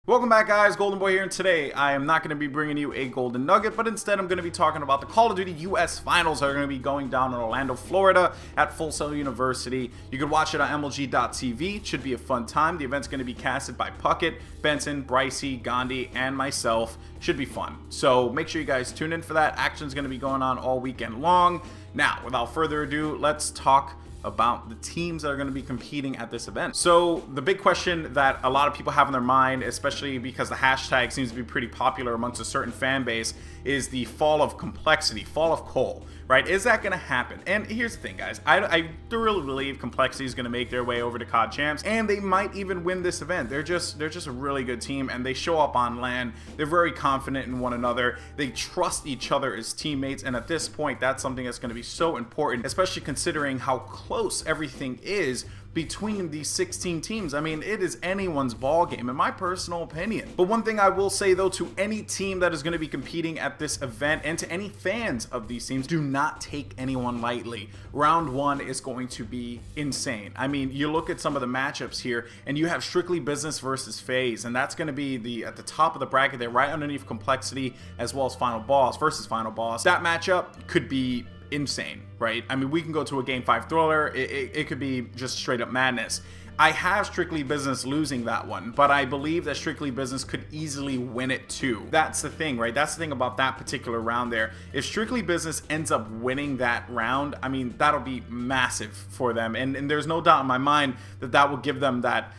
Welcome back, guys. Golden Boy here, and today I am not going to be bringing you a golden nugget, but instead I'm going to be talking about the Call of Duty US Finals that are going to be going down in Orlando, Florida at Full Sail University. You can watch it on MLG.TV. It should be a fun time. The event's going to be casted by Puckett, Benson, Brycey, Gandhi, and myself. Should be fun. So make sure you guys tune in for that. Action's going to be going on all weekend long. Now, without further ado, let's talk about the teams that are going to be competing at this event. So the big question that a lot of people have in their mind, especially because the hashtag seems to be pretty popular amongst a certain fan base, is the fall of complexity, fall of coal, right? Is that going to happen? And here's the thing, guys. I thoroughly believe complexity is going to make their way over to COD Champs, and they might even win this event. They're just a really good team, and they show up on LAN. They're very confident in one another. They trust each other as teammates, and at this point, that's something that's going to be so important, especially considering how close everything is between these 16 teams. I mean, it is anyone's ball game in my personal opinion. But one thing I will say though, to any team that is going to be competing at this event and to any fans of these teams, do not take anyone lightly. Round one is going to be insane. I mean, you look at some of the matchups here and you have Strictly Business versus FaZe, and that's going to be at the top of the bracket there, right underneath Complexity, as well as Final Boss versus Final Boss. That matchup could be insane, right? I mean, we can go to a game 5 thriller. It could be just straight up madness. I have Strictly Business losing that one, but I believe that Strictly Business could easily win it too. That's the thing, right? That's the thing about that particular round there. If Strictly Business ends up winning that round, I mean, that'll be massive for them. And there's no doubt in my mind that that will give them that,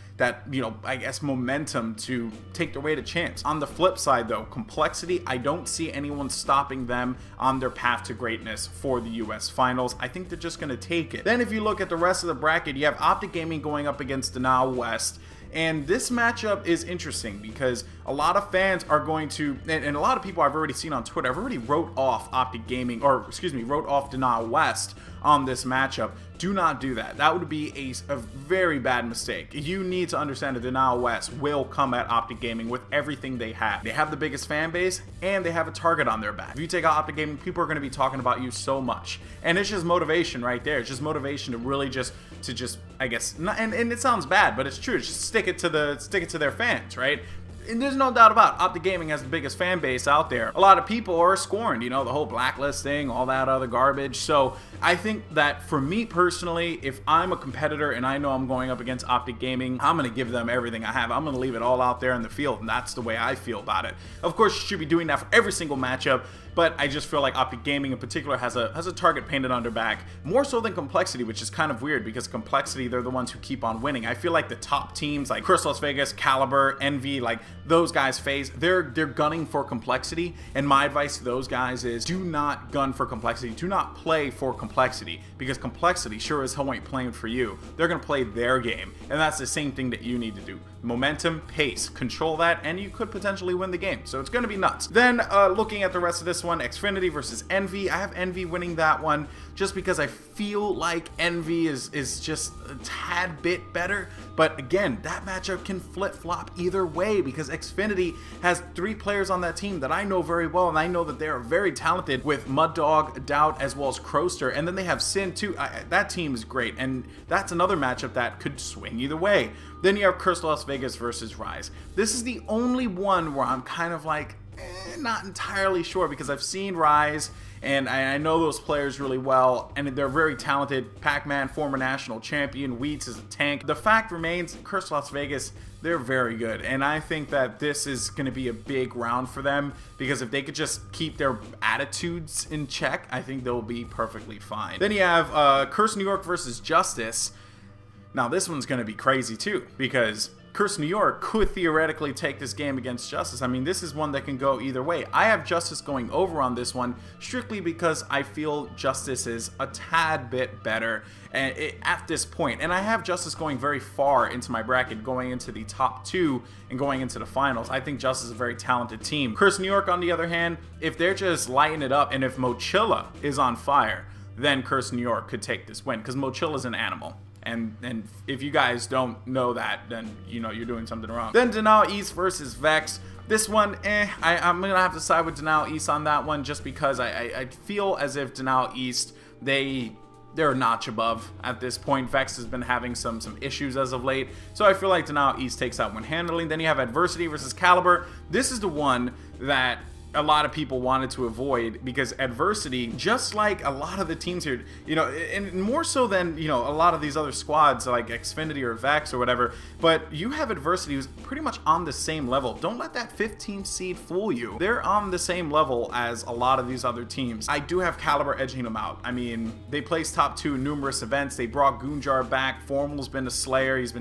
you know, I guess momentum to take their way to chance. On the flip side though, Complexity, I don't see anyone stopping them on their path to greatness for the US Finals. I think they're just gonna take it. Then if you look at the rest of the bracket, you have Optic Gaming going up against Denial West. And this matchup is interesting because a lot of fans are going to, and a lot of people I've already seen on Twitter, I've already wrote off Optic Gaming, or excuse me, wrote off Denial West on this matchup. Do not do that. That would be a very bad mistake. You need to understand that Denial West will come at Optic Gaming with everything they have. They have the biggest fan base, and they have a target on their back. If you take out Optic Gaming, people are going to be talking about you so much. And it's just motivation right there. It's just motivation to really just I guess, and it sounds bad, but it's true. Just stick it to their fans, right? And there's no doubt about it. Optic Gaming has the biggest fan base out there. A lot of people are scorned, you know, the whole blacklist thing, all that other garbage. So I think that for me personally, if I'm a competitor and I know I'm going up against Optic Gaming, I'm going to give them everything I have. I'm going to leave it all out there in the field, and that's the way I feel about it. Of course, you should be doing that for every single matchup, but I just feel like Optic Gaming in particular has a target painted on their back, more so than Complexity, which is kind of weird because Complexity, they're the ones who keep on winning. I feel like the top teams like Chris Las Vegas, Caliber, Envy, like those guys, FaZe, they're gunning for Complexity, and my advice to those guys is do not gun for Complexity. Do not play for Complexity, because Complexity sure as hell ain't playing for you. They're going to play their game, and that's the same thing that you need to do. Momentum, pace, control that, and you could potentially win the game. So it's going to be nuts. Then looking at the rest of this one, Xfinity versus Envy. I have Envy winning that one just because I feel like Envy is just a tad bit better. But again, that matchup can flip-flop either way because Xfinity has 3 players on that team that I know very well, and I know that they are very talented with Mud Dog, Doubt, as well as Croster, and then they have Sin too. That team is great, and that's another matchup that could swing either way. Then you have Curse Las Vegas versus Rise. This is the only one where I'm kind of like, not entirely sure, because I've seen Rise and I know those players really well, and they're very talented. Pac-Man, former national champion, Wheats is a tank. The fact remains, Curse Las Vegas, they're very good, and I think that this is going to be a big round for them, because if they could just keep their attitudes in check, I think they'll be perfectly fine. Then you have Curse New York versus Justice. Now this one's going to be crazy too, because Curse New York could theoretically take this game against Justice. I mean, this is one that can go either way. I have Justice going over on this one strictly because I feel Justice is a tad bit better at this point. And I have Justice going very far into my bracket, going into the top 2 and going into the finals. I think Justice is a very talented team. Curse New York, on the other hand, if they're just lighting it up and if Mochilla is on fire, then Curse New York could take this win, because Mochilla's an animal. And if you guys don't know that, then you know you're doing something wrong. Then Denial East versus Vex. This one, I'm gonna have to side with Denial East on that one, just because I feel as if Denial East, they they're a notch above at this point. Vex has been having some issues as of late, so I feel like Denial East takes that one handily. Then you have Adversity versus Caliber. This is the one that a lot of people wanted to avoid, because Adversity, just like a lot of the teams here, you know, and more so than, you know, a lot of these other squads like Xfinity or Vex or whatever, but you have Adversity who's pretty much on the same level. Don't let that 15 seed fool you. They're on the same level as a lot of these other teams. I do have Caliber edging them out. I mean, they placed top 2 in numerous events. They brought Goonjar back. Formal's been a slayer. He's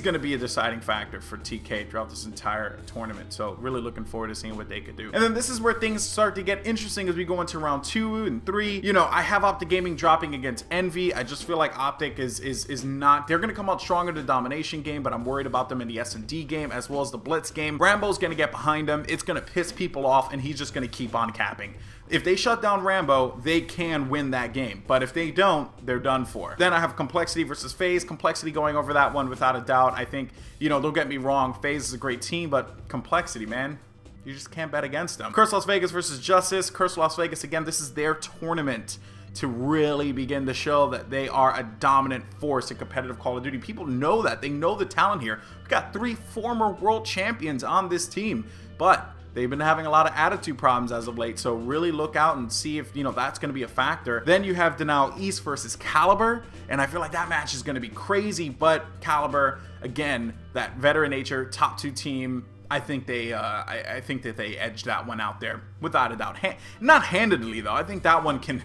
going to be a deciding factor for TK throughout this entire tournament. So really looking forward to seeing what they could do. And then this is where things start to get interesting as we go into round 2 and 3. You know, I have Optic Gaming dropping against Envy. I just feel like Optic is not, they're going to come out stronger in the domination game, but I'm worried about them in the S&D game as well as the Blitz game. Rambo's going to get behind him. It's going to piss people off, and he's just going to keep on capping. If they shut down Rambo, they can win that game. But if they don't, they're done for. Then I have Complexity versus FaZe. Complexity going over that one without a doubt. I think, you know, don't get me wrong, FaZe is a great team, but Complexity, man, you just can't bet against them. Curse Las Vegas versus Justice. Curse Las Vegas, again, this is their tournament to really begin to show that they are a dominant force in competitive Call of Duty. People know that. They know the talent here. We've got 3 former world champions on this team, but they've been having a lot of attitude problems as of late, so really look out and see if, you know, that's going to be a factor. Then you have Denial East versus Caliber, and I feel like that match is going to be crazy, but Caliber, again, that veteran nature, top 2 team, I think they, I think that they edged that one out there without a doubt. Not handedly though. I think that one can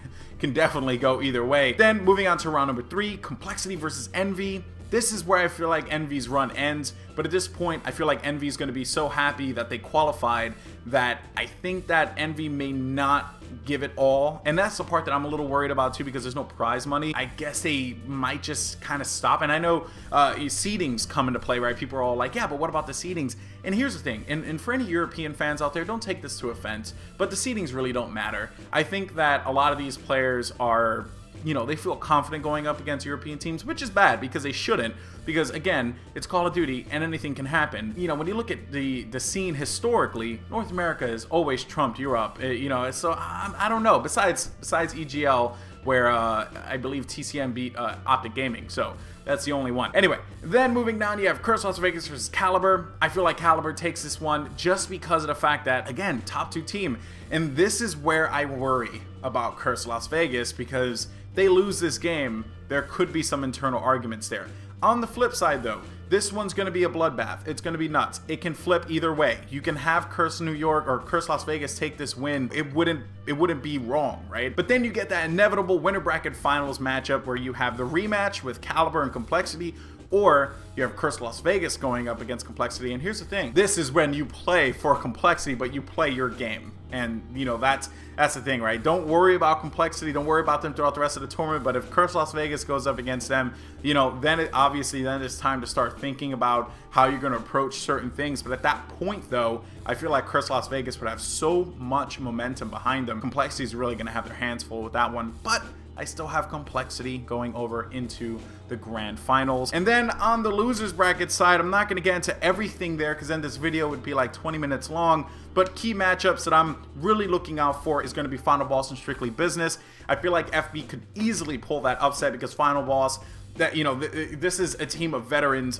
definitely go either way. Then moving on to round number 3, Complexity versus Envy. This is where I feel like Envy's run ends, but at this point, I feel like Envy's going to be so happy that they qualified that I think that Envy may not give it all, and that's the part that I'm a little worried about too, because there's no prize money. I guess they might just kind of stop, and I know seedings come into play, right? People are all like, yeah, but what about the seedings? And here's the thing, and for any European fans out there, don't take this to offense, but the seedings really don't matter. I think that a lot of these players are, you know, they feel confident going up against European teams, which is bad because they shouldn't, because again, it's Call of Duty and anything can happen. You know, when you look at the scene historically, North America has always trumped Europe, you know, so I don't know, besides EGL, where I believe TCM beat Optic Gaming, so that's the only one. Anyway, then moving down, you have Curse Las Vegas versus Caliber. I feel like Caliber takes this one just because of the fact that, again, top 2 team, and this is where I worry about Curse Las Vegas, because they lose this game, there could be some internal arguments there. On the flip side though, this one's going to be a bloodbath. It's going to be nuts. It can flip either way. You can have Curse New York or Curse Las Vegas take this win. It wouldn't be wrong, right? But then you get that inevitable winner bracket finals matchup where you have the rematch with Caliber and Complexity, or you have Curse Las Vegas going up against Complexity. And here's the thing, this is when you play for Complexity, but you play your game. And, you know, that's the thing, right? Don't worry about Complexity. Don't worry about them throughout the rest of the tournament. But if Curse Las Vegas goes up against them, you know, then obviously it's time to start thinking about how you're going to approach certain things. But at that point, though, I feel like Curse Las Vegas would have so much momentum behind them. Complexity is really going to have their hands full with that one. But I still have Complexity going over into the grand finals. And then on the losers bracket side, I'm not going to get into everything there because then this video would be like 20 minutes long, but key matchups that I'm really looking out for is going to be Final Boss and Strictly Business. I feel like FB could easily pull that upset because Final Boss, that, you know, this is a team of veteran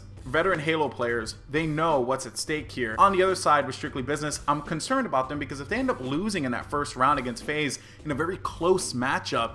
Halo players. They know what's at stake here. On the other side with Strictly Business, I'm concerned about them because if they end up losing in that first round against FaZe in a very close matchup,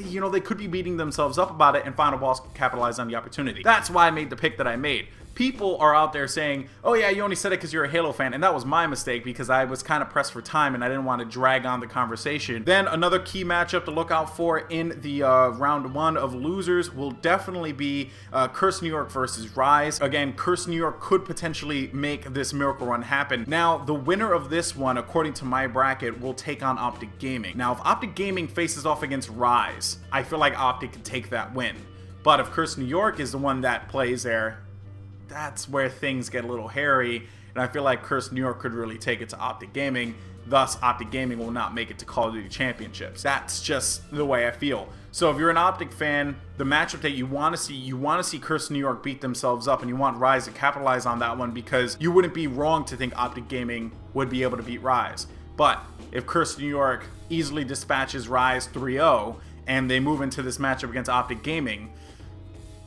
you know, they could be beating themselves up about it, and Final Boss could capitalize on the opportunity. That's why I made the pick that I made. People are out there saying, oh yeah, you only said it because you're a Halo fan, and that was my mistake because I was kind of pressed for time and I didn't want to drag on the conversation. Then another key matchup to look out for in the round 1 of losers will definitely be Curse New York versus Rise. Again, Curse New York could potentially make this miracle run happen. Now, the winner of this one, according to my bracket, will take on Optic Gaming. Now, if Optic Gaming faces off against Rise, I feel like Optic could take that win. But if Curse New York is the one that plays there, that's where things get a little hairy, and I feel like Curse New York could really take it to Optic Gaming. Thus, Optic Gaming will not make it to Call of Duty Championships. That's just the way I feel. So if you're an Optic fan, the matchup that you want to see Curse New York beat themselves up, and you want Rise to capitalize on that one because you wouldn't be wrong to think Optic Gaming would be able to beat Rise. But if Curse New York easily dispatches Rise 3-0, and they move into this matchup against Optic Gaming,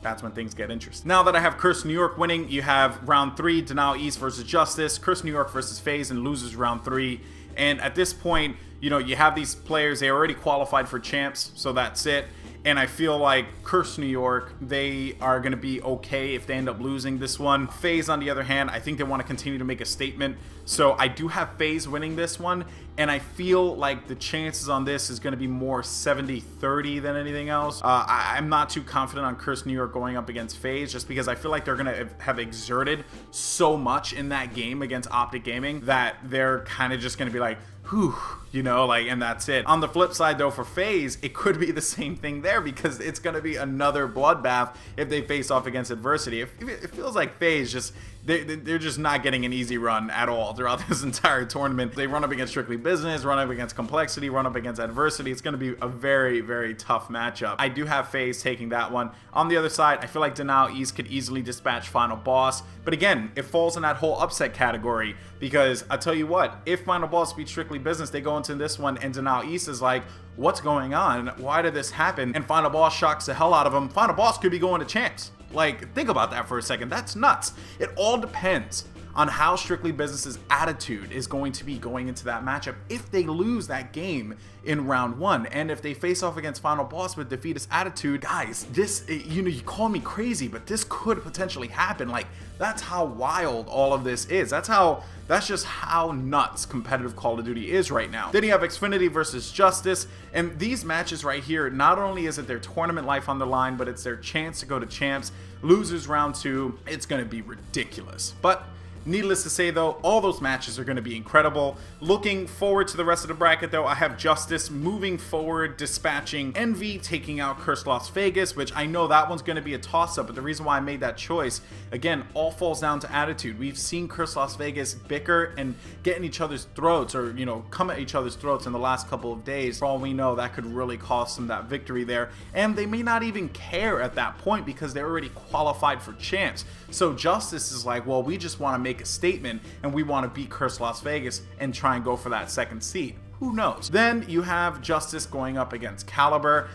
that's when things get interesting. Now that I have Curse New York winning, you have round 3, Denial East versus Justice, Curse New York versus FaZe, and loses round 3. And at this point, you know, you have these players, they already qualified for champs, so that's it. And I feel like Curse New York, they are going to be okay if they end up losing this one. FaZe, on the other hand, I think they want to continue to make a statement. So I do have FaZe winning this one. And I feel like the chances on this is going to be more 70-30 than anything else. I'm not too confident on Curse New York going up against FaZe, just because I feel like they're going to have exerted so much in that game against Optic Gaming that they're kind of just going to be like, whew, you know, like, and that's it. On the flip side, though, for FaZe, it could be the same thing there, because it's going to be another bloodbath if they face off against adversity. It feels like FaZe just, they're just not getting an easy run at all throughout this entire tournament. They run up against Strictly Business, run up against Complexity, run up against Adversity. It's going to be a very, very tough matchup. I do have FaZe taking that one. On the other side, I feel like Denial East could easily dispatch Final Boss. But again, it falls in that whole upset category, because I tell you what, if Final Boss beats Strictly Business, they go into this one and Denial East is like, what's going on? Why did this happen? And Final Boss shocks the hell out of them. Final Boss could be going to champs. Like, think about that for a second. That's nuts. It all depends on how Strictly Business's attitude is going to be going into that matchup. If they lose that game in round 1, and if they face off against Final Boss with defeatist attitude, guys, this, you know, you call me crazy, but this could potentially happen. Like, that's how wild all of this is. That's just how nuts competitive Call of Duty is right now. Then you have Xfinity versus Justice, and these matches right here, not only is it their tournament life on the line, but it's their chance to go to champs. Losers round 2, it's gonna be ridiculous. But needless to say, though, all those matches are going to be incredible. Looking forward to the rest of the bracket, though, I have Justice moving forward, dispatching Envy, taking out Curse Las Vegas, which I know that one's going to be a toss-up, but the reason why I made that choice, again, all falls down to attitude. We've seen Curse Las Vegas bicker and get in each other's throats, or, you know, come at each other's throats in the last couple of days. For all we know, that could really cost them that victory there, and they may not even care at that point because they're already qualified for champs. So Justice is like, well, we just want to make a statement and we want to beat Curse Las Vegas and try and go for that second seed. Who knows? Then you have Justice going up against Caliber.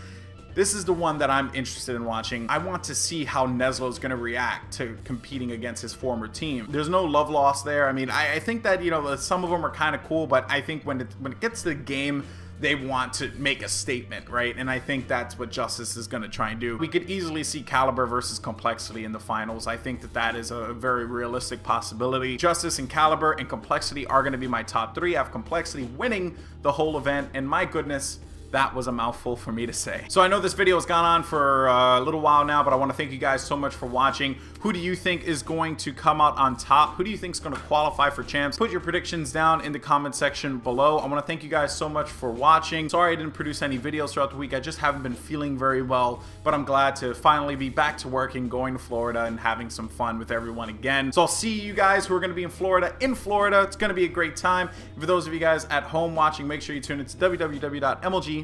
This is the one that I'm interested in watching. I want to see how Neslo is going to react to competing against his former team. There's no love lost there. I mean, I think that, you know, some of them are kind of cool, but I think when it gets to the game, they want to make a statement, right? And I think that's what Justice is going to try and do. We could easily see Caliber versus Complexity in the finals. I think that that is a very realistic possibility. Justice and Caliber and Complexity are going to be my top 3. I have Complexity winning the whole event, and my goodness, that was a mouthful for me to say. So I know this video has gone on for a little while now, but I want to thank you guys so much for watching. Who do you think is going to come out on top? Who do you think is going to qualify for champs? Put your predictions down in the comment section below. I want to thank you guys so much for watching. Sorry I didn't produce any videos throughout the week. I just haven't been feeling very well, but I'm glad to finally be back to working, going to Florida, and having some fun with everyone again. So I'll see you guys who are going to be in Florida. It's going to be a great time. And for those of you guys at home watching, make sure you tune into www.mlg.tv.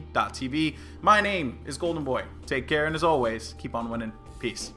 My name is Golden Boy. Take care, and as always, keep on winning. Peace.